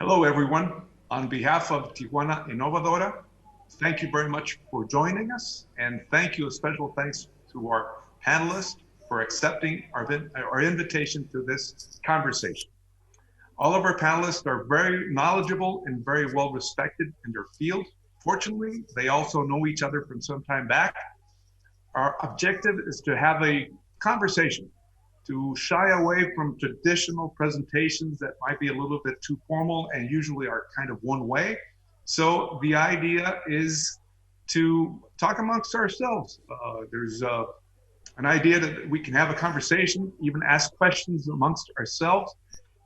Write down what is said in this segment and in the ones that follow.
Hello, everyone. On behalf of Tijuana Embajadora, thank you very much for joining us. And thank you, a special thanks to our panelists for accepting our invitation to this conversation. All of our panelists are very knowledgeable and very well respected in their field. Fortunately, they also know each other from some time back. Our objective is to have a conversation, to shy away from traditional presentations that might be a little bit too formal and usually are kind of one way. So the idea is to talk amongst ourselves. There's an idea that we can have a conversation, even ask questions amongst ourselves,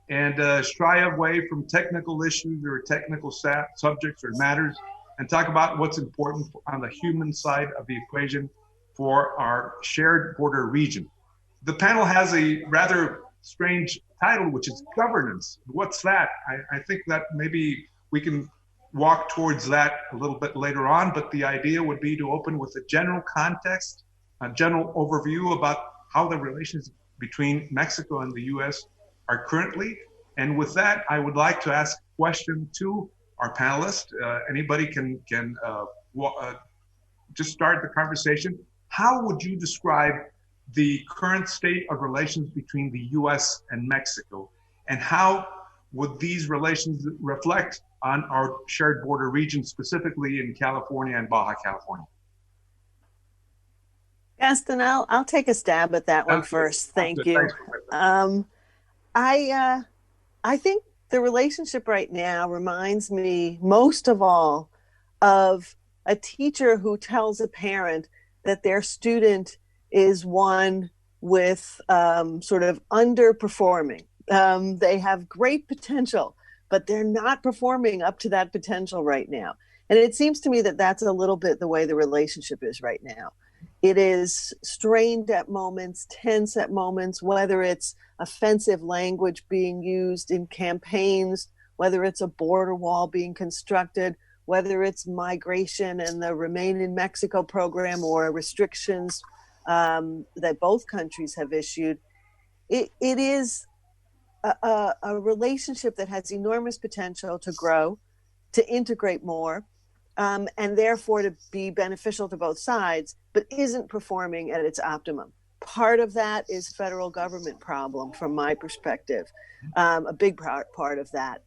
and shy away from technical issues or technical subjects or matters, and talk about what's important on the human side of the equation for our shared border region. The panel has a rather strange title, which is governance. What's that? I think that maybe we can walk towards that a little bit later on, but the idea would be to open with a general context, a general overview about how the relations between Mexico and the US are currently. And with that, I would like to ask a question to our panelists. Anybody can just start the conversation. How would you describe the current state of relations between the US and Mexico? And how would these relations reflect on our shared border region, specifically in California and Baja California? Gastón, I'll take a stab at that one first. Thank you. I think the relationship right now reminds me most of all of a teacher who tells a parent that their student is one with sort of underperforming. They have great potential, but they're not performing up to that potential right now. And it seems to me that that's a little bit the way the relationship is right now. It is strained at moments, tense at moments, whether it's offensive language being used in campaigns, whether it's a border wall being constructed, whether it's migration and the Remain in Mexico program or restrictions that both countries have issued. It is a relationship that has enormous potential to grow, to integrate more, and therefore to be beneficial to both sides, but isn't performing at its optimum. Part of that is federal government problem from my perspective, a big part of that,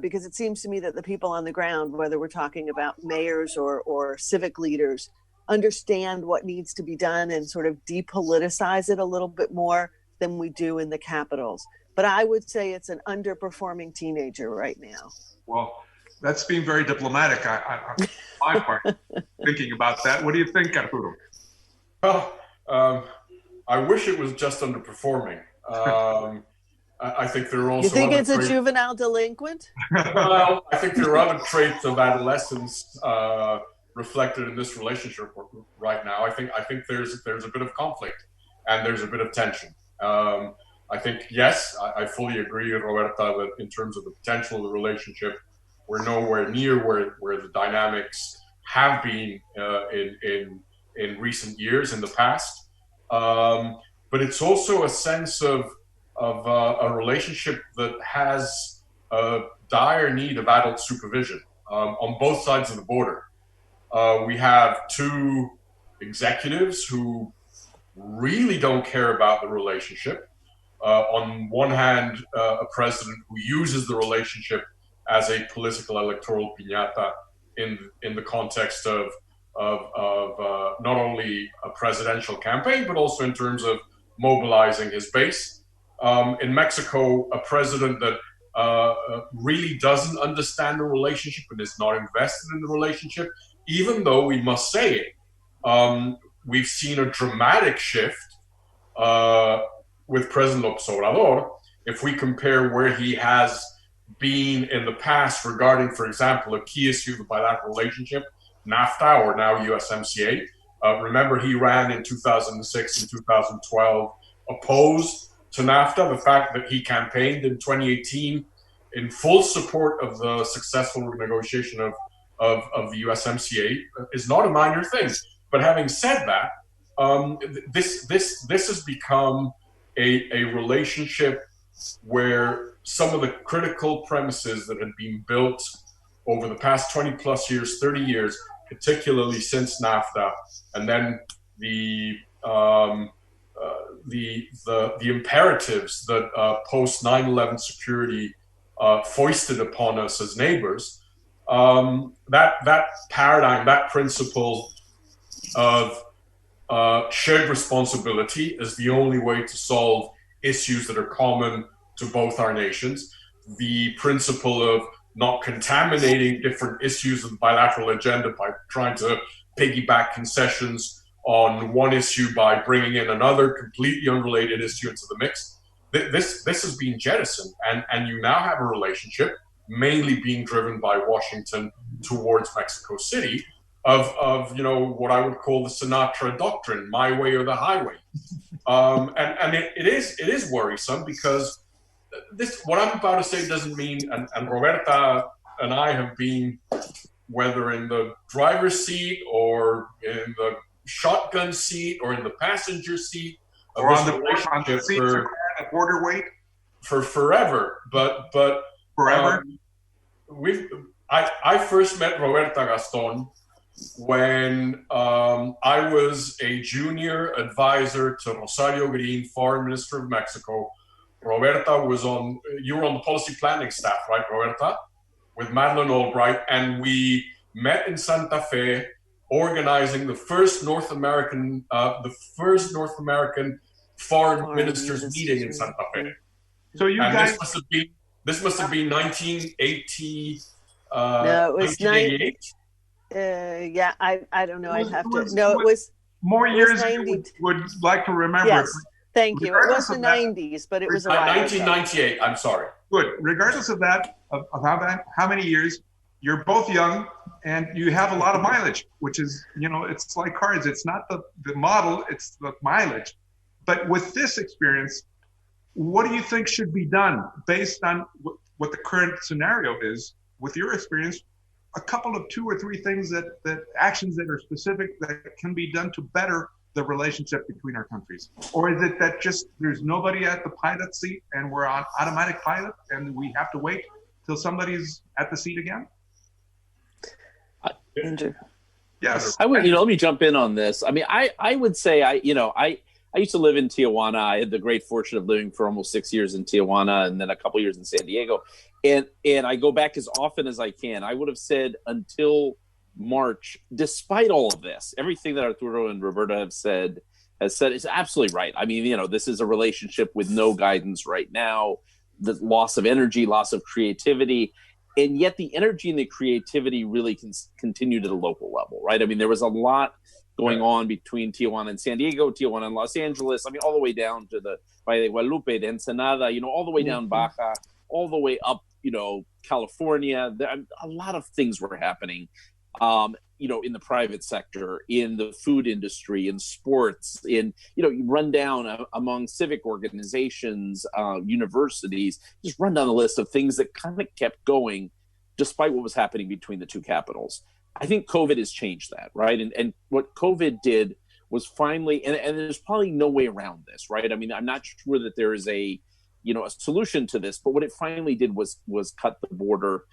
because it seems to me that the people on the ground, whether we're talking about mayors or civic leaders, understand what needs to be done and sort of depoliticize it a little bit more than we do in the capitals. But I would say it's an underperforming teenager right now. Well, that's being very diplomatic on my part, thinking about that. What do you think, Arturo? Well, I wish it was just underperforming. I think there are also. You think it's a juvenile delinquent? Well, I think there are other traits of adolescence reflected in this relationship right now. I think there's a bit of conflict and there's a bit of tension. I think, yes, I fully agree with Roberta that in terms of the potential of the relationship, we're nowhere near where the dynamics have been in recent years, in the past. But it's also a sense of a relationship that has a dire need of adult supervision on both sides of the border. We have two executives who really don't care about the relationship. On one hand, a president who uses the relationship as a political electoral piñata in the context of not only a presidential campaign, but also in terms of mobilizing his base. In Mexico, a president that really doesn't understand the relationship and is not invested in the relationship, even though we must say it. We've seen a dramatic shift with President López Obrador. If we compare where he has been in the past regarding, for example, a key issue of the bilateral relationship, NAFTA, or now USMCA. Remember, he ran in 2006 and 2012 opposed to NAFTA. The fact that he campaigned in 2018 in full support of the successful renegotiation of the USMCA is not a minor thing. But having said that, this has become a relationship where some of the critical premises that had been built over the past 20 plus years, 30 years, particularly since NAFTA, and then the imperatives that post 9/11 security foisted upon us as neighbors. That paradigm, that principle of shared responsibility is the only way to solve issues that are common to both our nations. The principle of not contaminating different issues of the bilateral agenda by trying to piggyback concessions on one issue by bringing in another completely unrelated issue into the mix. This has been jettisoned, and you now have a relationship mainly being driven by Washington towards Mexico City of what I would call the Sinatra doctrine, my way or the highway. And it is worrisome, because what I'm about to say doesn't mean, and Roberta and I have been, whether in the driver's seat or in the shotgun seat or in the passenger seat of or this on the seat for border wait for forever, but forever. I first met Roberta, Gastón, when I was a junior advisor to Rosario Green, Foreign Minister of Mexico. Roberta you were on the policy planning staff, right, Roberta? With Madeleine Albright, and we met in Santa Fe, organizing the first North American foreign ministers meeting in Santa Fe. So this must have been 1980. No, it was 1988. Yeah, I don't know. I'd have to. No, it was more years. Would like to remember. Yes, thank you. It was the 90s, but it was a while 1998. I'm sorry. Good. Regardless of that, of how many years, you're both young and you have a lot of mileage, which is, it's like cars. It's not the model, it's the mileage. But with this experience, what do you think should be done based on what the current scenario is? With your experience, a couple of 2 or 3 things that actions that are specific that can be done to better the relationship between our countries? Or is it that just there's nobody at the pilot seat and we're on automatic pilot and we have to wait till somebody's at the seat again? Andrew. Yes. I would, let me jump in on this. I mean, I would say I used to live in Tijuana. I had the great fortune of living for almost 6 years in Tijuana and then a couple years in San Diego. And I go back as often as I can. I would have said until March, despite all of this, everything that Arturo and Roberta has said is absolutely right. I mean, this is a relationship with no guidance right now, the loss of energy, loss of creativity. And yet the energy and the creativity really can continue to the local level, right? I mean, there was a lot going on between Tijuana and San Diego, Tijuana and Los Angeles. I mean, all the way down to the Valle de Guadalupe, de Ensenada, all the way down Baja, all the way up, California. A lot of things were happening, in the private sector, in the food industry, in sports, you run down among civic organizations, universities, just run down the list of things that kind of kept going despite what was happening between the two capitals. I think COVID has changed that, right? And what COVID did was finally, and there's probably no way around this, right? I mean, I'm not sure that there is a solution to this, but what it finally did was cut the border,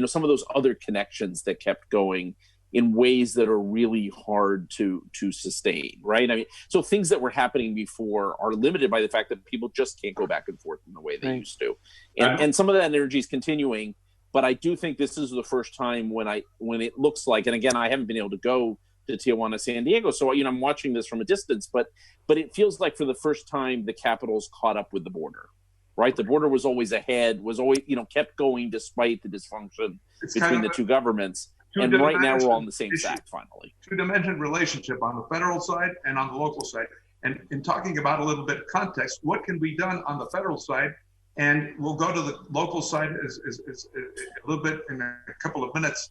some of those other connections that kept going in ways that are really hard to sustain, right? I mean, so things that were happening before are limited by the fact that people just can't go back and forth in the way they used to. And some of that energy is continuing, but I do think this is the first time when it looks like, and again, I haven't been able to go to Tijuana, San Diego, so I'm watching this from a distance, but it feels like for the first time the capital's caught up with the border. Right, the border was always ahead, was always, kept going despite the dysfunction between the two governments. And right now we're all on the same track, finally. Two-dimensional relationship on the federal side and on the local side. And in talking about a little bit of context, what can be done on the federal side? And we'll go to the local side is a little bit in a couple of minutes,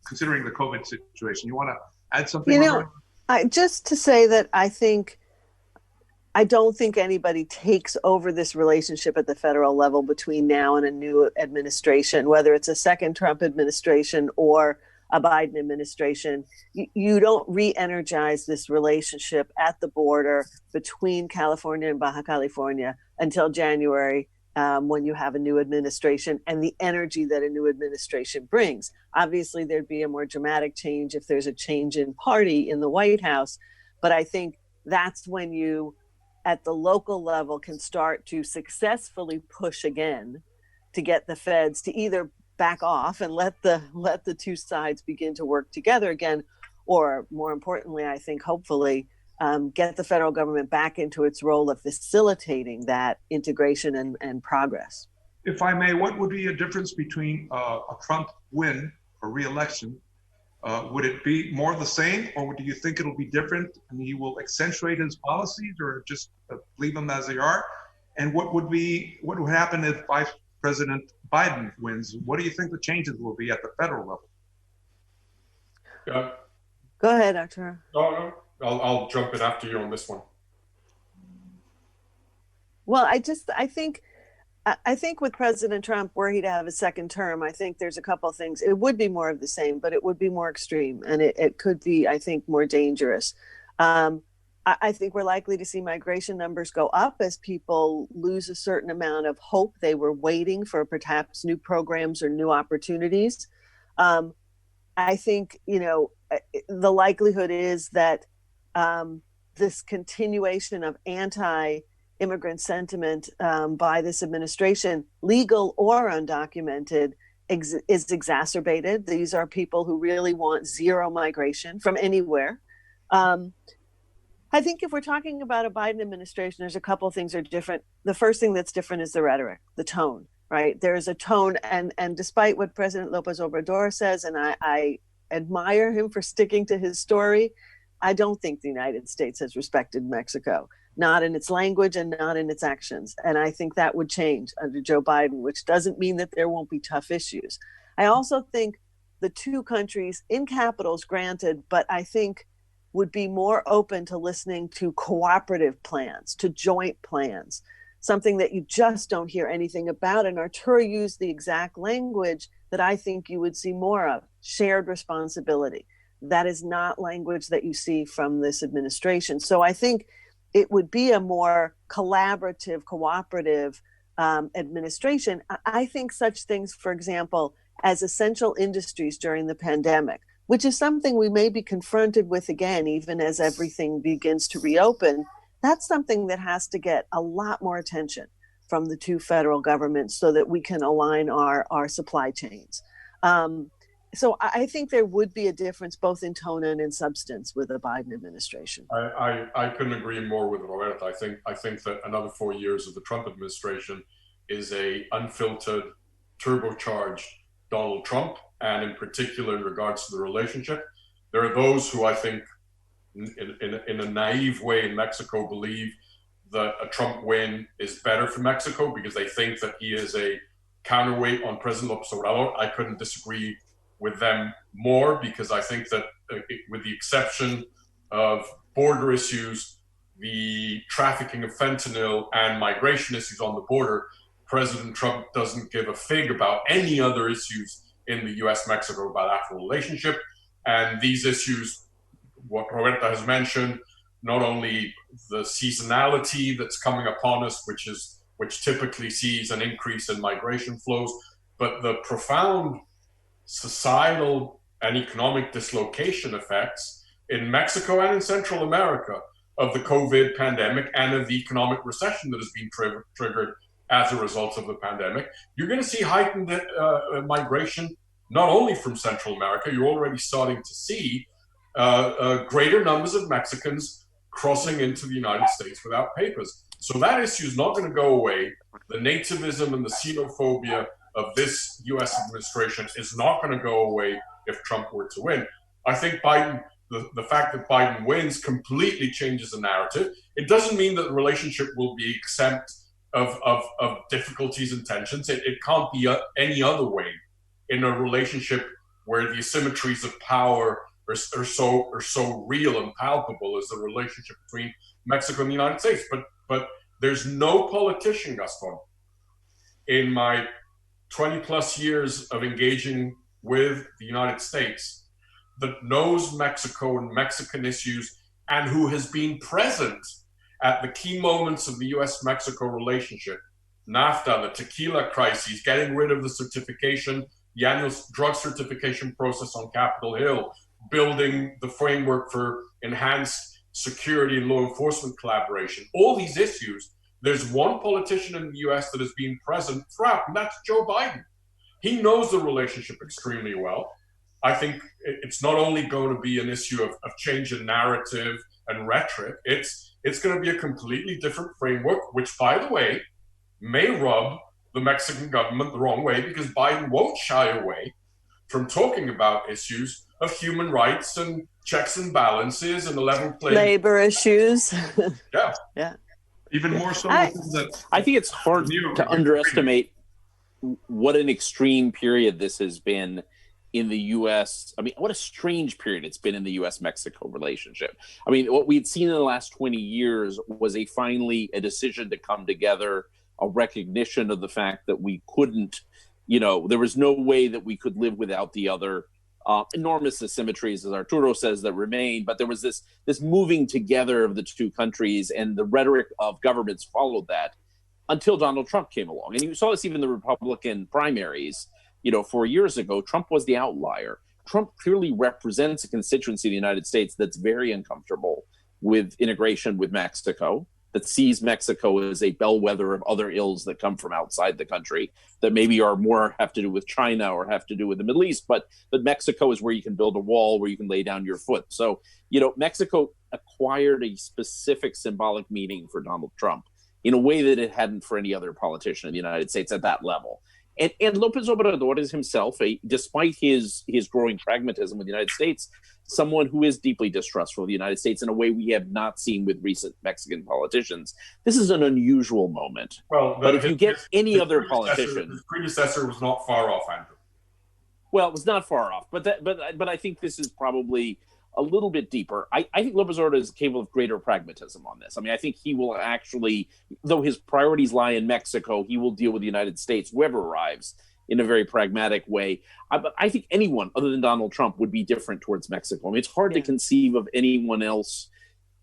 considering the COVID situation. You want to add something? Just to say that I don't think anybody takes over this relationship at the federal level between now and a new administration, whether it's a second Trump administration or a Biden administration. You don't re-energize this relationship at the border between California and Baja California until January when you have a new administration and the energy that a new administration brings. Obviously, there'd be a more dramatic change if there's a change in party in the White House. But I think that's when you, at the local level, can start to successfully push again to get the feds to either back off and let the two sides begin to work together again, or more importantly, I think hopefully get the federal government back into its role of facilitating that integration and progress. If I may, what would be a difference between a Trump win or re-election? Would it be more the same, or do you think it'll be different and he will accentuate his policies, or just leave them as they are? And what would happen if Vice President Biden wins? What do you think the changes will be at the federal level? Yeah. Go ahead, Arturo. No, I'll jump in after you on this one. Well, I think with President Trump, were he to have a second term, I think there's a couple of things. It would be more of the same, but it would be more extreme, and it could be, I think, more dangerous. I think we're likely to see migration numbers go up as people lose a certain amount of hope. They were waiting for perhaps new programs or new opportunities. I think, the likelihood is that this continuation of anti-immigrant sentiment by this administration, legal or undocumented, is exacerbated. These are people who really want zero migration from anywhere. I think if we're talking about a Biden administration, there's a couple of things that are different. The first thing that's different is the rhetoric, the tone, right? There's a tone, and despite what President López Obrador says, and I admire him for sticking to his story, I don't think the United States has respected Mexico, not in its language and not in its actions. And I think that would change under Joe Biden, which doesn't mean that there won't be tough issues. I also think the two countries in capitals, granted, but I think would be more open to listening to cooperative plans, to joint plans, something that you just don't hear anything about. And Arturo used the exact language that I think you would see more of: shared responsibility. That is not language that you see from this administration. So I think it would be a more collaborative, cooperative administration. I think such things, for example, as essential industries during the pandemic, which is something we may be confronted with again, even as everything begins to reopen. That's something that has to get a lot more attention from the two federal governments so that we can align our supply chains. So I think there would be a difference both in tone and in substance with the Biden administration. I couldn't agree more with Roberta. I think that another 4 years of the Trump administration is a unfiltered, turbocharged Donald Trump, and in particular in regards to the relationship. There are those who I think in a naive way in Mexico believe that a Trump win is better for Mexico because they think that he is a counterweight on President López Obrador. I couldn't disagree with them more, because I think that with the exception of border issues, the trafficking of fentanyl and migration issues on the border, President Trump doesn't give a fig about any other issues in the US-Mexico bilateral relationship. And these issues, what Roberta has mentioned, not only the seasonality that's coming upon us, which typically sees an increase in migration flows, but the profound societal and economic dislocation effects in Mexico and in Central America of the COVID pandemic and of the economic recession that has been triggered as a result of the pandemic. You're going to see heightened migration, not only from Central America. You're already starting to see greater numbers of Mexicans crossing into the United States without papers. So that issue is not going to go away. The nativism and the xenophobia of this U.S. administration is not going to go away if Trump were to win. I think Biden, the fact that Biden wins completely changes the narrative. It doesn't mean that the relationship will be exempt of difficulties and tensions. It can't be any other way in a relationship where the asymmetries of power are so real and palpable as the relationship between Mexico and the United States. But there's no politician, Gastón, in my 20 plus years of engaging with the United States that knows Mexico and Mexican issues and who has been present at the key moments of the US-Mexico relationship NAFTA, the tequila crises, getting rid of the certification, the annual drug certification process on Capitol Hill, building the framework for enhanced security and law enforcement collaboration. All these issues, there's one politician in the US that has been present throughout, and that's Joe Biden. He knows the relationship extremely well. I think it's not only going to be an issue of change in narrative and rhetoric, it's going to be a completely different framework, which, by the way, may rub the Mexican government the wrong way, because Biden won't shy away from talking about issues of human rights and checks and balances and a level playing labor issues. Yeah. Even more so. I think it's hard to underestimate what an extreme period this has been in the U.S. I mean, what a strange period it's been in the U.S.-Mexico relationship. I mean, what we'd seen in the last 20 years was finally a decision to come together, a recognition of the fact that we couldn't, there was no way that we could live without the other. Enormous asymmetries, as Arturo says, that remain, but there was this moving together of the two countries, and the rhetoric of governments followed that until Donald Trump came along. And you saw this even in the Republican primaries, 4 years ago. Trump was the outlier. Trump clearly represents a constituency of the United States that's very uncomfortable with integration with Mexico, that sees Mexico as a bellwether of other ills that come from outside the country, that maybe have to do with China or have to do with the Middle East, but Mexico is where you can build a wall, where you can lay down your foot. So, Mexico acquired a specific symbolic meaning for Donald Trump in a way that it hadn't for any other politician in the United States at that level. And López Obrador is himself, despite his growing pragmatism with the United States, someone who is deeply distrustful of the United States in a way we have not seen with recent Mexican politicians. This is an unusual moment. Well, but if you get any other politician, his predecessor was not far off, Andrew. Well, it was not far off, but I think this is probably a little bit deeper. I think López Obrador is capable of greater pragmatism on this. I mean, I think he will actually, though his priorities lie in Mexico, he will deal with the United States, whoever arrives, in a very pragmatic way. But I think anyone other than Donald Trump would be different towards Mexico. I mean, it's hard to conceive of anyone else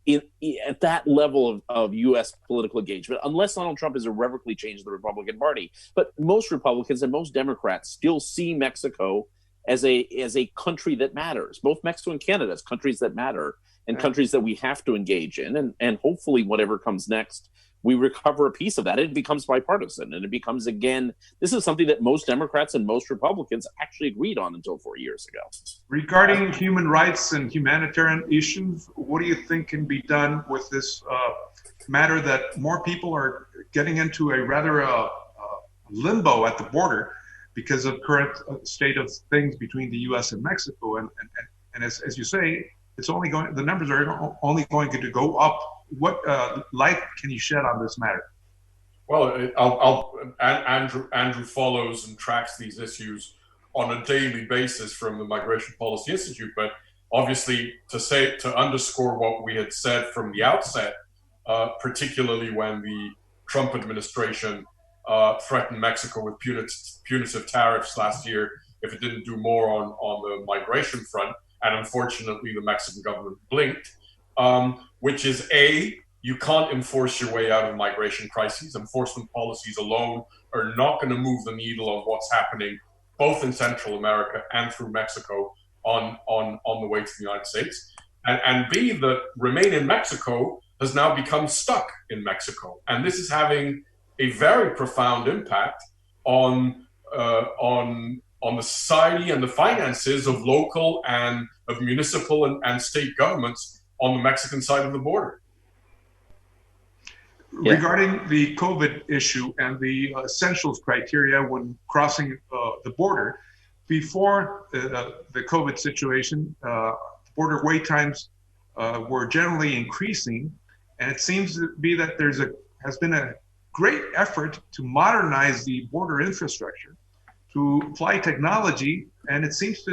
at that level of U.S. political engagement, unless Donald Trump has irrevocably changed the Republican Party. But most Republicans and most Democrats still see Mexico as a country that matters, both Mexico and Canada as countries that matter and countries that we have to engage in. And hopefully whatever comes next, we recover a piece of that. It becomes bipartisan, and it becomes, again, this is something that most Democrats and most Republicans actually agreed on until 4 years ago. Regarding human rights and humanitarian issues, what do you think can be done with this matter that more people are getting into a rather limbo at the border because of current state of things between the U.S. and Mexico? And as you say, the numbers are only going to go up. What light can you shed on this matter? Well, Andrew follows and tracks these issues on a daily basis from the Migration Policy Institute. But obviously, to underscore what we had said from the outset, particularly when the Trump administration threatened Mexico with punitive tariffs last year if it didn't do more on the migration front, and unfortunately, the Mexican government blinked. Which is you can't enforce your way out of migration crises. Enforcement policies alone are not going to move the needle of what's happening both in Central America and through Mexico on the way to the United States. And B, the Remain in Mexico has now become stuck in Mexico. And this is having a very profound impact on the society and the finances of local and of municipal and state governments on the Mexican side of the border. Regarding the COVID issue and the essentials criteria when crossing the border, before the COVID situation, border wait times were generally increasing, and it seems to be that has been a great effort to modernize the border infrastructure, to apply technology, and it seems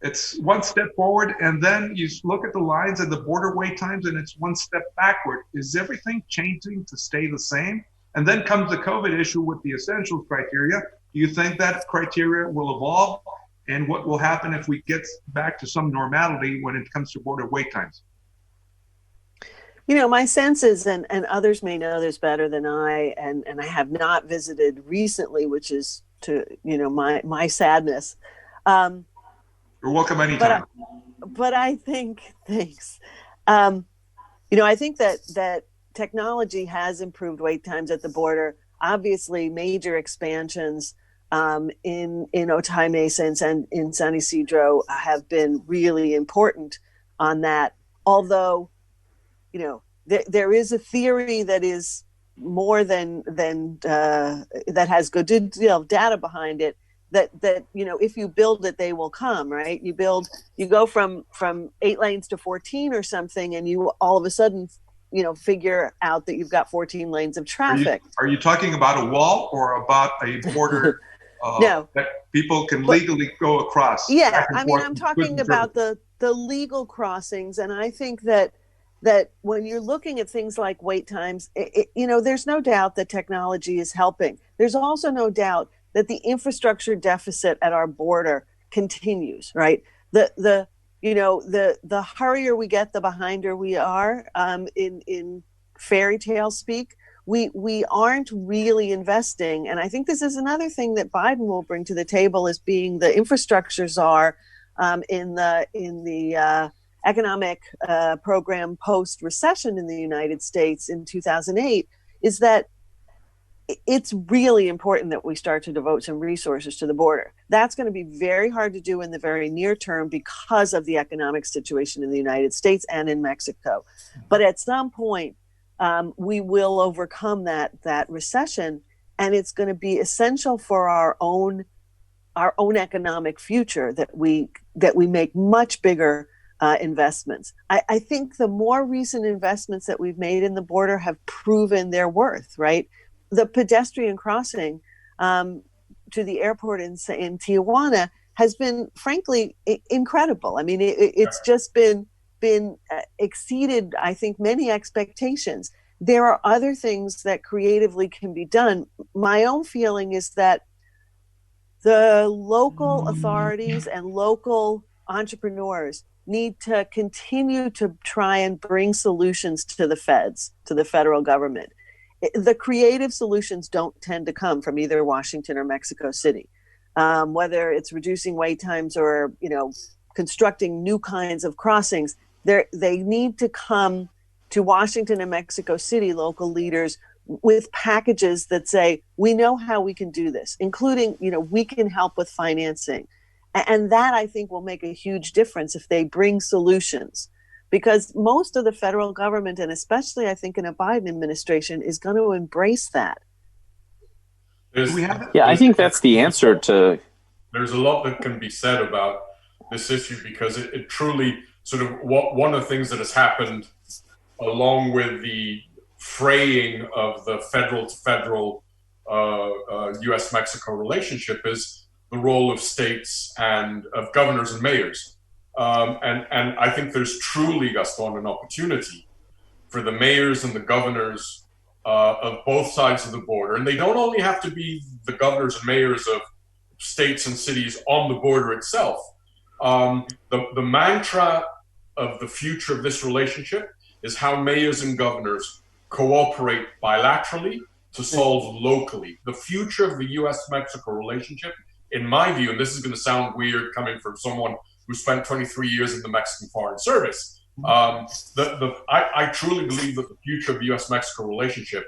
it's one step forward, and then you look at the lines and the border wait times, and it's one step backward. Is everything changing to stay the same? And then comes the COVID issue with the essentials criteria. Do you think that criteria will evolve? And what will happen if we get back to some normality when it comes to border wait times? My sense is, and others may know this better than I, and I have not visited recently, which is my sadness. You're welcome anytime. But I think, thanks. I think that technology has improved wait times at the border. Obviously, major expansions in Otay Mesa and in San Isidro have been really important on that. Although, there is a theory that is more than that has good data behind it. That if you build it, they will come, right? You go from 8 lanes to 14 or something, and you all of a sudden figure out that you've got 14 lanes of traffic. Are you talking about a wall or about a border no, that people can legally go across? Yeah, I'm talking about the legal crossings, and I think that when you're looking at things like wait times, there's no doubt that technology is helping. There's also no doubt that the infrastructure deficit at our border continues, right? The hurrier we get, the behinder we are. In fairy tale speak, we aren't really investing, and I think this is another thing that Biden will bring to the table as being the infrastructure czar in the economic program post-recession in the United States in 2008, is that it's really important that we start to devote some resources to the border. That's going to be very hard to do in the very near term because of the economic situation in the United States and in Mexico. But at some point, we will overcome that recession, and it's going to be essential for our own economic future that we make much bigger investments. I think the more recent investments that we've made in the border have proven their worth, right? The pedestrian crossing to the airport in Tijuana has been, frankly, incredible. I mean, it's just been exceeded, I think, many expectations. There are other things that creatively can be done. My own feeling is that the local authorities and local entrepreneurs need to continue to try and bring solutions to the feds, to the federal government. The creative solutions don't tend to come from either Washington or Mexico City, whether it's reducing wait times or, constructing new kinds of crossings. They need to come to Washington and Mexico City local leaders with packages that say, we know how we can do this, including, we can help with financing. And that, I think, will make a huge difference if they bring solutions. Because most of the federal government, and especially I think in a Biden administration, is going to embrace that. I think that's the answer to. There's a lot that can be said about this issue because it truly sort of one of the things that has happened along with the fraying of the federal to federal U.S.-Mexico relationship is the role of states and of governors and mayors. And I think there's truly, Gastón, an opportunity for the mayors and the governors of both sides of the border. And they don't only have to be the governors and mayors of states and cities on the border itself. The mantra of the future of this relationship is how mayors and governors cooperate bilaterally to solve locally. The future of the U.S.-Mexico relationship, in my view, and this is going to sound weird coming from someone who spent 23 years in the Mexican Foreign Service. I truly believe that the future of the U.S.-Mexico relationship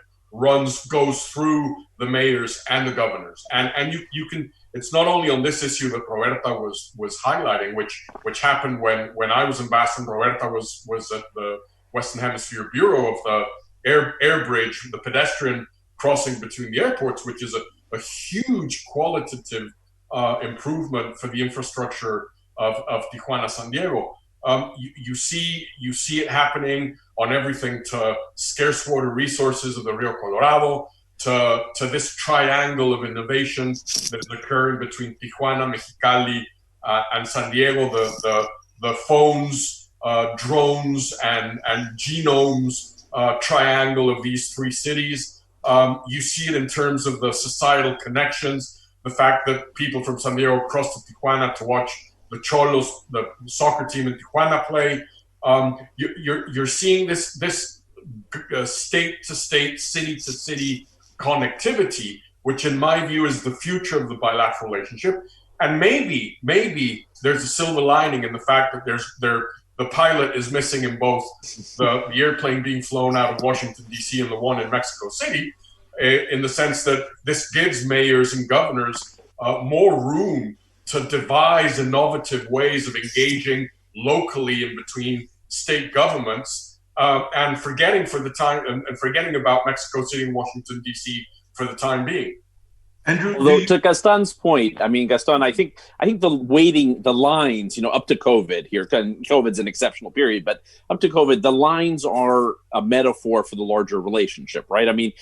goes through the mayors and the governors. And you can, it's not only on this issue that Roberta was highlighting, which happened when I was ambassador. Roberta was at the Western Hemisphere Bureau of the air bridge, the pedestrian crossing between the airports, which is a huge qualitative improvement for the infrastructure of Tijuana, San Diego. You see it happening on everything to scarce water resources of the Rio Colorado, to this triangle of innovation that is occurring between Tijuana, Mexicali, and San Diego, the phones, drones, and genomes triangle of these three cities. You see it in terms of the societal connections, the fact that people from San Diego cross to Tijuana to watch the Cholos, the soccer team in Tijuana, play. You're seeing this state-to-state, city-to-city connectivity, which in my view is the future of the bilateral relationship. And maybe there's a silver lining in the fact that the pilot is missing in both the airplane being flown out of Washington, D.C. and the one in Mexico City, in the sense that this gives mayors and governors more room to devise innovative ways of engaging locally in between state governments, and forgetting about Mexico City and Washington, D.C. for the time being. Andrew, Although, to Gaston's point, I mean, Gaston, I think the lines, up to COVID here, COVID's an exceptional period, but up to COVID, the lines are a metaphor for the larger relationship, right? I mean,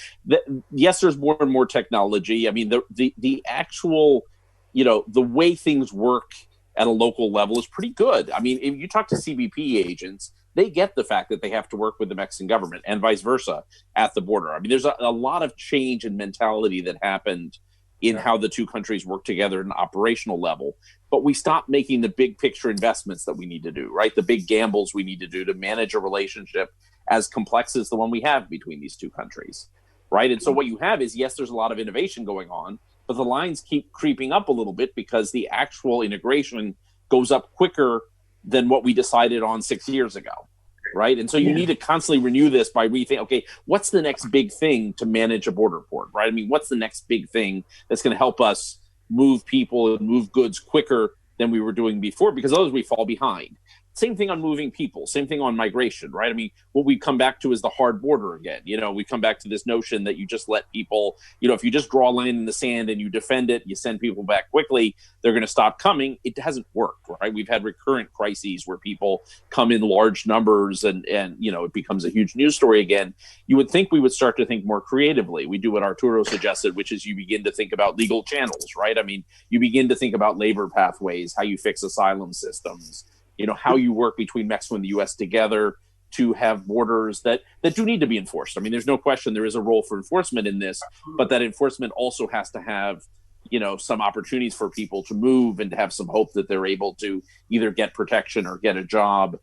yes, there's more and more technology. I mean, the actual, the way things work at a local level is pretty good. I mean, if you talk to CBP agents, they get the fact that they have to work with the Mexican government and vice versa at the border. I mean, there's a lot of change in mentality that happened in how the two countries work together at an operational level. But we stopped making the big picture investments that we need to do, right? The big gambles we need to do to manage a relationship as complex as the one we have between these two countries, right? And so what you have is, yes, there's a lot of innovation going on, but the lines keep creeping up a little bit because the actual integration goes up quicker than what we decided on 6 years ago, right? And so you need to constantly renew this by rethinking, okay, what's the next big thing to manage a border port, right? I mean, what's the next big thing that's going to help us move people and move goods quicker than we were doing before? Because otherwise we fall behind. Same thing on moving people, same thing on migration, right? I mean, what we come back to is the hard border again. We come back to this notion that you just let people, if you just draw a line in the sand and you defend it, you send people back quickly, they're going to stop coming. It hasn't worked, right? We've had recurrent crises where people come in large numbers and it becomes a huge news story again. You would think we would start to think more creatively. We do what Arturo suggested, which is you begin to think about legal channels, right? I mean, you begin to think about labor pathways, how you fix asylum systems, how you work between Mexico and the U.S. together to have borders that do need to be enforced. I mean, there's no question there is a role for enforcement in this, but that enforcement also has to have, some opportunities for people to move and to have some hope that they're able to either get protection or get a job,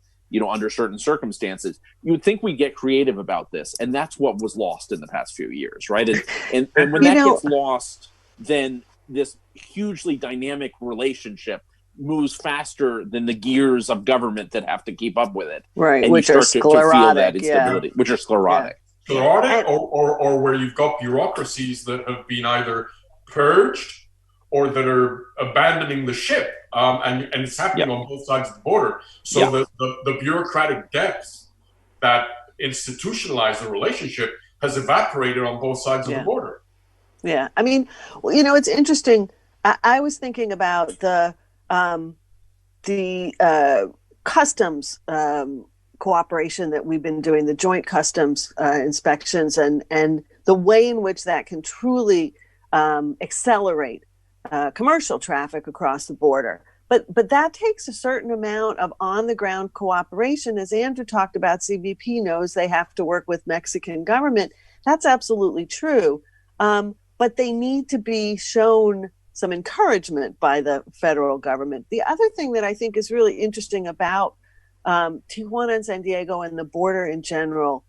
under certain circumstances. You would think we'd get creative about this, and that's what was lost in the past few years, right? And when that gets lost, then this hugely dynamic relationship moves faster than the gears of government that have to keep up with it. Right, and which you are start to feel that sclerotic, instability, which are sclerotic. Sclerotic, or where you've got bureaucracies that have been either purged or that are abandoning the ship, and it's happening on both sides of the border. So the bureaucratic depth that institutionalized the relationship has evaporated on both sides of the border. Yeah, I mean, it's interesting. I was thinking about the customs cooperation that we've been doing, the joint customs inspections, and the way in which that can truly accelerate commercial traffic across the border. But that takes a certain amount of on-the-ground cooperation. As Andrew talked about, CBP knows they have to work with Mexican government. That's absolutely true. But they need to be shown some encouragement by the federal government. The other thing that I think is really interesting about Tijuana and San Diego and the border in general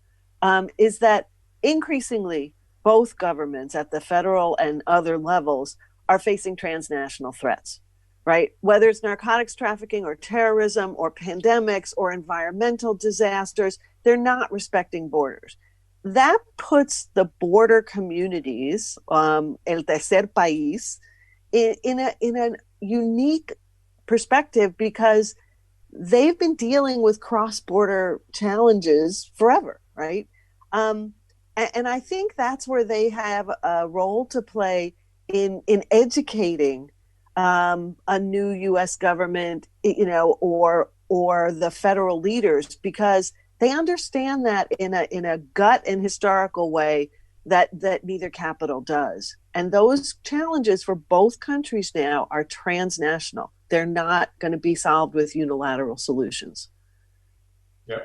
is that increasingly both governments at the federal and other levels are facing transnational threats, right? Whether it's narcotics trafficking or terrorism or pandemics or environmental disasters, they're not respecting borders. That puts the border communities, El Tercer País, in a unique perspective because they've been dealing with cross-border challenges forever, right? And I think that's where they have a role to play in educating a new U.S. government, or the federal leaders, because they understand that in a gut and historical way that neither capital does. And those challenges for both countries now are transnational. They're not going to be solved with unilateral solutions. Yeah.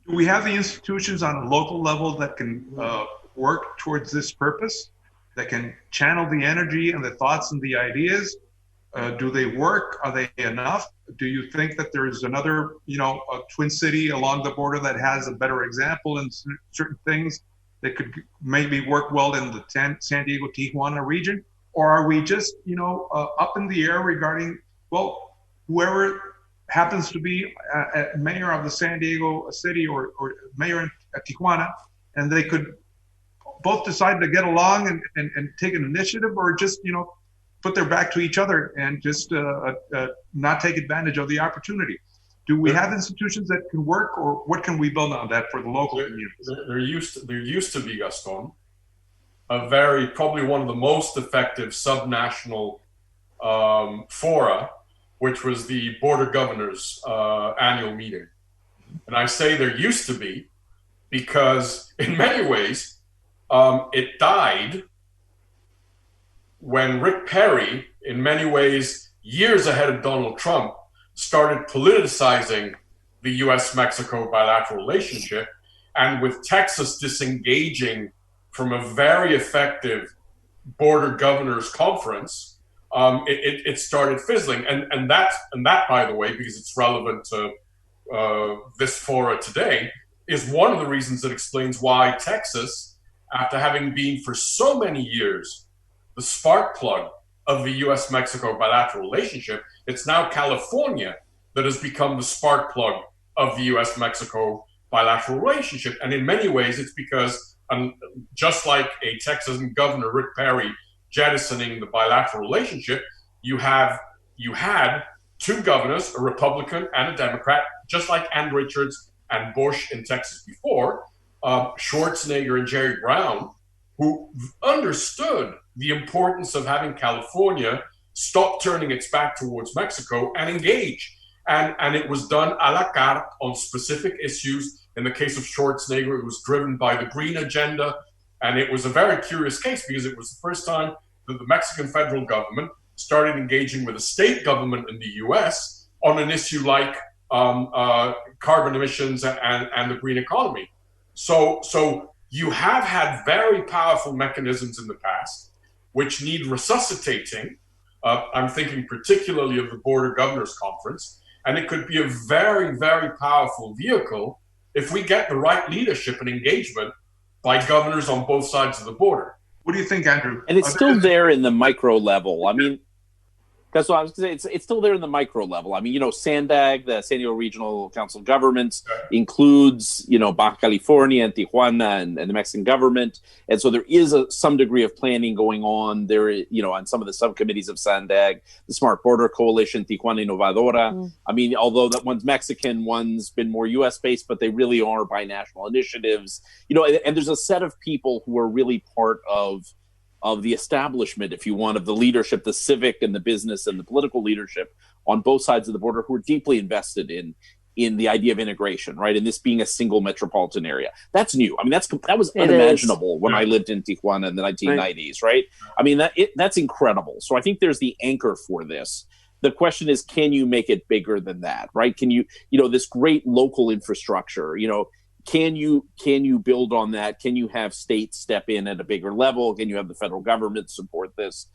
Do we have the institutions on a local level that can work towards this purpose, that can channel the energy and the thoughts and the ideas? Do they work? Are they enough? Do you think that there's another, a twin city along the border that has a better example in certain things that could maybe work well in the San Diego, Tijuana region? Or are we just, up in the air regarding, well, whoever happens to be mayor of the San Diego city or mayor in Tijuana, and they could both decide to get along and take an initiative, or just, put their back to each other and just not take advantage of the opportunity? Do we have institutions that can work, or what can we build on that for the local communities? There used to be, Gastón, probably one of the most effective subnational fora, which was the Border Governors annual meeting. And I say there used to be because in many ways it died when Rick Perry, in many ways years ahead of Donald Trump, started politicizing the U.S.-Mexico bilateral relationship, and with Texas disengaging from a very effective border governors conference, it started fizzling. And that, by the way, because it's relevant to this fora today, is one of the reasons that explains why Texas, after having been for so many years the spark plug of the U.S.-Mexico bilateral relationship, it's now California that has become the spark plug of the U.S.-Mexico bilateral relationship. And in many ways, it's because, just like a Texan governor, Rick Perry, jettisoning the bilateral relationship, you had two governors, a Republican and a Democrat, just like Ann Richards and Bush in Texas before, Schwarzenegger and Jerry Brown, who understood the importance of having California stop turning its back towards Mexico and engage. And it was done a la carte on specific issues. In the case of Schwarzenegger, it was driven by the green agenda. And it was a very curious case because it was the first time that the Mexican federal government started engaging with a state government in the US on an issue like carbon emissions and the green economy. So you have had very powerful mechanisms in the past which need resuscitating. I'm thinking particularly of the Border Governors Conference, and it could be a very, very powerful vehicle if we get the right leadership and engagement by governors on both sides of the border. What do you think, Andrew? And it's still there in the micro level. I mean, that's what I was going to say. It's still there in the micro level. I mean, SANDAG, the San Diego Regional Council of Governments, includes, Baja California and Tijuana and the Mexican government. And so there is some degree of planning going on there, on some of the subcommittees of SANDAG, the Smart Border Coalition, Tijuana Innovadora. I mean, although that one's Mexican, one's been more U.S. based, but they really are binational initiatives. And there's a set of people who are really part of the establishment, if you want, of the leadership, the civic and the business and the political leadership on both sides of the border who are deeply invested in the idea of integration, right? And this being a single metropolitan area. That's new. I mean, that was unimaginable when I lived in Tijuana in the 1990s, right? I mean, that's incredible. So I think there's the anchor for this. The question is, can you make it bigger than that, right? Can you, this great local infrastructure, can you build on that? Can you have states step in at a bigger level? Can you have the federal government support this?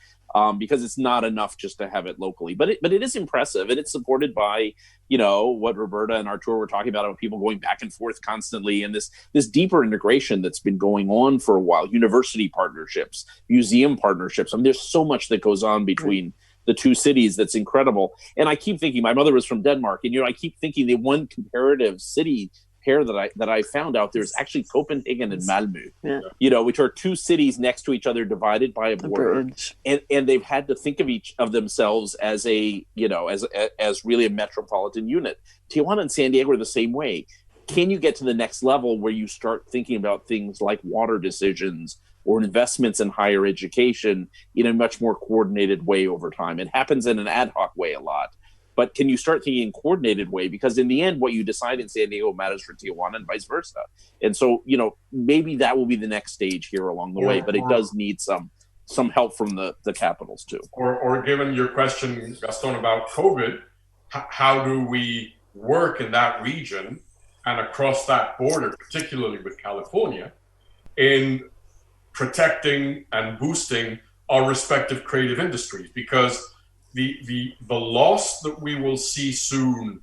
Because it's not enough just to have it locally. But it is impressive, and it's supported by, what Roberta and Arturo were talking about people going back and forth constantly, and this deeper integration that's been going on for a while. University partnerships, museum partnerships. I mean, there's so much that goes on between the two cities that's incredible. And I keep thinking, my mother was from Denmark, and I keep thinking the one comparative city pair that I found out there's actually Copenhagen and Malmö, which are two cities next to each other, divided by a border, and they've had to think of each of themselves as as really a metropolitan unit. Tijuana and San Diego are the same way. Can you get to the next level where you start thinking about things like water decisions or investments in higher education in a much more coordinated way over time? It happens in an ad hoc way a lot. But can you start thinking in a coordinated way? Because in the end, what you decide in San Diego matters for Tijuana and vice versa. And so, maybe that will be the next stage here along the way, but it does need some help from the capitals too. Or given your question, Gastón, about COVID, how do we work in that region and across that border, particularly with California, in protecting and boosting our respective creative industries? Because the loss that we will see soon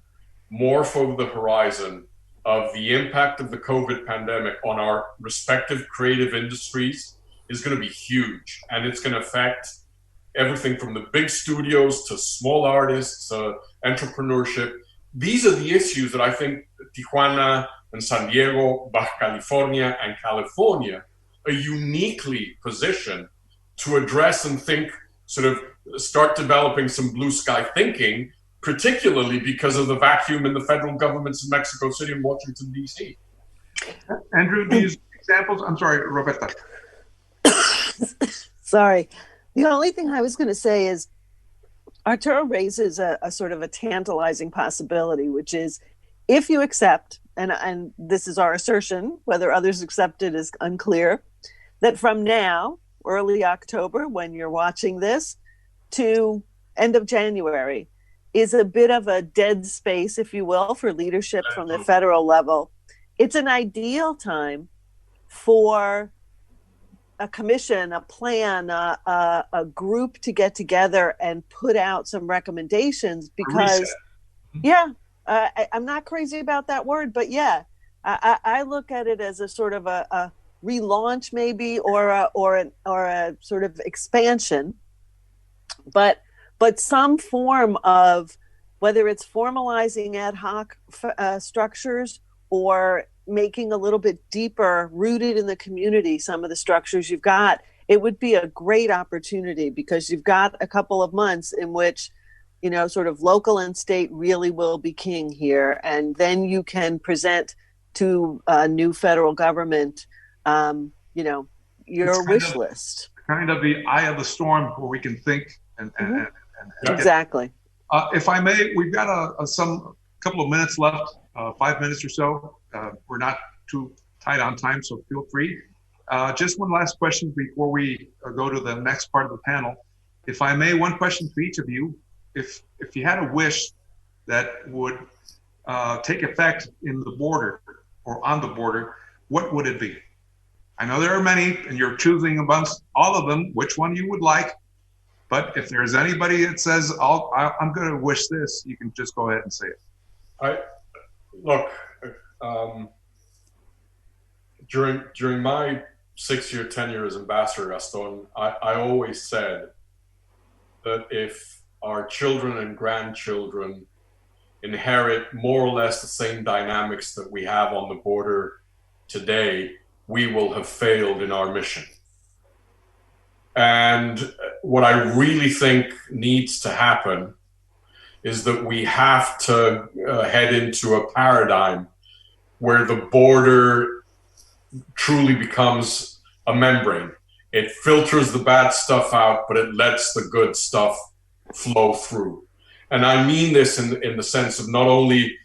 morph over the horizon of the impact of the COVID pandemic on our respective creative industries is going to be huge. And it's going to affect everything from the big studios to small artists, entrepreneurship. These are the issues that I think Tijuana and San Diego, Baja California, and California are uniquely positioned to address and think, sort of start developing some blue sky thinking, particularly because of the vacuum in the federal governments in Mexico City and Washington, D.C. Andrew, these examples, I'm sorry, Roberta. Sorry. The only thing I was going to say is Arturo raises a sort of a tantalizing possibility, which is if you accept, and this is our assertion, whether others accept it is unclear, that from now, early October, when you're watching this, to end of January, is a bit of a dead space, if you will, for leadership from the federal level. It's an ideal time for a commission, a plan, a group to get together and put out some recommendations because, I'm not crazy about that word, but I look at it as a sort of a relaunch maybe or a sort of expansion, but some form of, whether it's formalizing ad hoc structures or making a little bit deeper rooted in the community some of the structures you've got, it would be a great opportunity because you've got a couple of months in which, you know, sort of local and state really will be king here. And then you can present to a new federal government, you know, your wish list. Kind of the eye of the storm where we can think and exactly. If I may, we've got a couple of minutes left, 5 minutes or so. We're not too tight on time, so feel free. Just one last question before we go to the next part of the panel. If I may, one question for each of you. If you had a wish that would take effect in the border or on the border, what would it be? I know there are many, and you're choosing amongst all of them which one you would like. But if there's anybody that says, I'm going to wish this, you can just go ahead and say it. During my 6-year tenure as ambassador, Gastón, I always said that if our children and grandchildren inherit more or less the same dynamics that we have on the border today, we will have failed in our mission. And what I really think needs to happen is that we have to head into a paradigm where the border truly becomes a membrane. It filters the bad stuff out, but it lets the good stuff flow through. And I mean this in the sense of not only,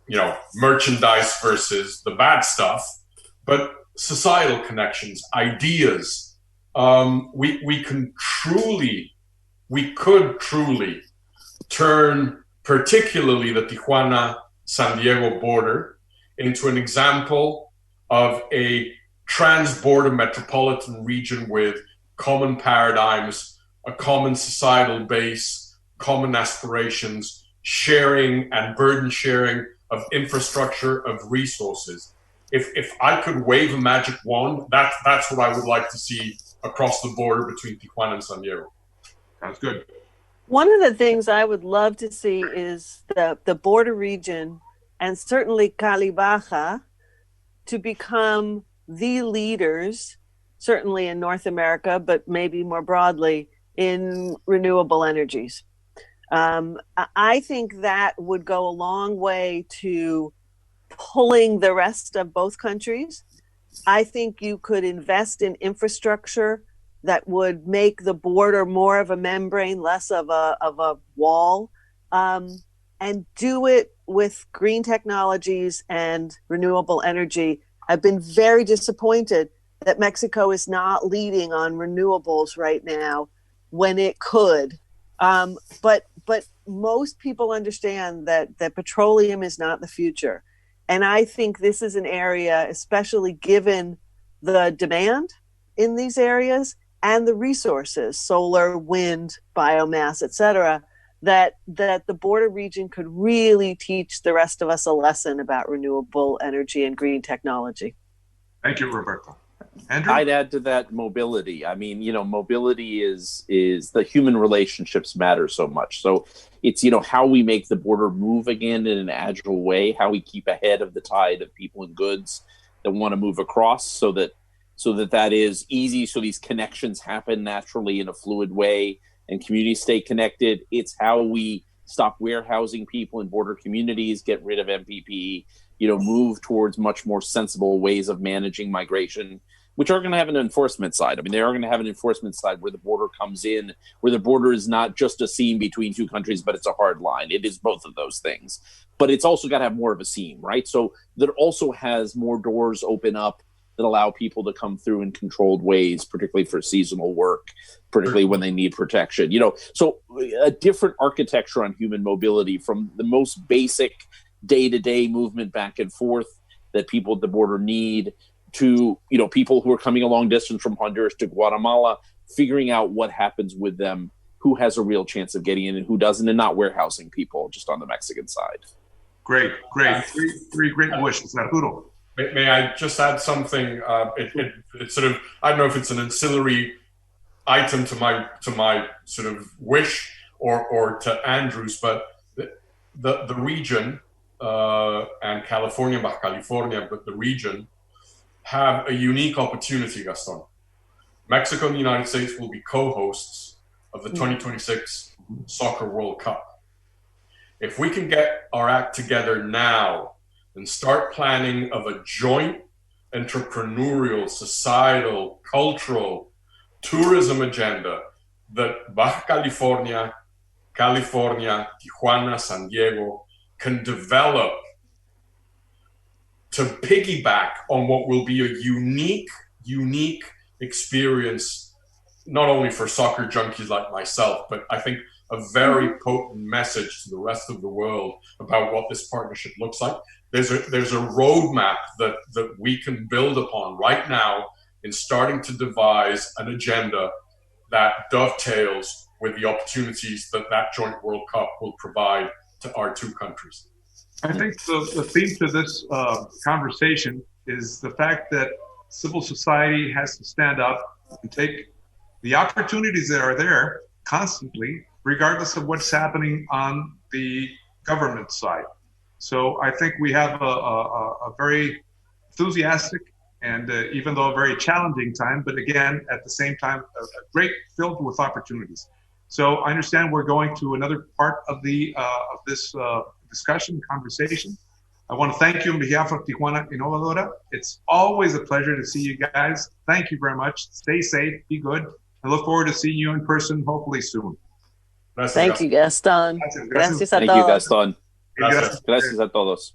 you know, merchandise versus the bad stuff, but societal connections, ideas. We could truly turn particularly the Tijuana-San Diego border into an example of a trans-border metropolitan region with common paradigms, a common societal base, common aspirations, sharing and burden sharing of infrastructure, of resources. If I could wave a magic wand, that's what I would like to see across the border between Tijuana and San Diego. Sounds good. One of the things I would love to see is the border region, and certainly Cali Baja, to become the leaders, certainly in North America, but maybe more broadly in renewable energies. I think that would go a long way to pulling the rest of both countries. I think you could invest in infrastructure that would make the border more of a membrane, less of a wall, and do it with green technologies and renewable energy. I've been very disappointed that Mexico is not leading on renewables right now when it could. But most people understand that petroleum is not the future. And I think this is an area, especially given the demand in these areas and the resources, solar, wind, biomass, et cetera, that the border region could really teach the rest of us a lesson about renewable energy and green technology. Thank you, Roberta. Andrew? I'd add to that mobility. I mean, mobility is the human relationships matter so much. So it's, how we make the border move again in an agile way, how we keep ahead of the tide of people and goods that want to move across so that is easy. So these connections happen naturally in a fluid way and communities stay connected. It's how we stop warehousing people in border communities, get rid of MPP, move towards much more sensible ways of managing migration, which are going to have an enforcement side. I mean, they are going to have an enforcement side where the border comes in, where the border is not just a seam between two countries, but it's a hard line. It is both of those things. But it's also got to have more of a seam, right? So that also has more doors open up that allow people to come through in controlled ways, particularly for seasonal work, particularly when they need protection. So a different architecture on human mobility, from the most basic day-to-day movement back and forth that people at the border need, to people who are coming a long distance from Honduras to Guatemala, figuring out what happens with them, who has a real chance of getting in and who doesn't, and not warehousing people just on the Mexican side. Great. Three great wishes. Arturo. May I just add something? It's sort of, I don't know if it's an ancillary item to my sort of wish or to Andrew's, but the region and California, Baja California, but the region have a unique opportunity, Gastón. Mexico and the United States will be co-hosts of the 2026 Soccer World Cup. If we can get our act together now and start planning of a joint entrepreneurial, societal, cultural, tourism agenda that Baja California, Tijuana, San Diego can develop to piggyback on what will be a unique experience, not only for soccer junkies like myself, but I think a very potent message to the rest of the world about what this partnership looks like. There's a roadmap that we can build upon right now in starting to devise an agenda that dovetails with the opportunities that joint World Cup will provide to our two countries. I think the theme to this conversation is the fact that civil society has to stand up and take the opportunities that are there constantly, regardless of what's happening on the government side. So I think we have a very enthusiastic and even though a very challenging time, but again, at the same time, a great filled with opportunities. So I understand we're going to another part of this discussion, conversation. I want to thank you on behalf of Tijuana Embajadora. It's always a pleasure to see you guys. Thank you very much. Stay safe, be good. I look forward to seeing you in person, hopefully soon. Thank you, Gastón. Gracias. Gracias a todos. Thank you, Gastón. Gracias. Gracias a todos.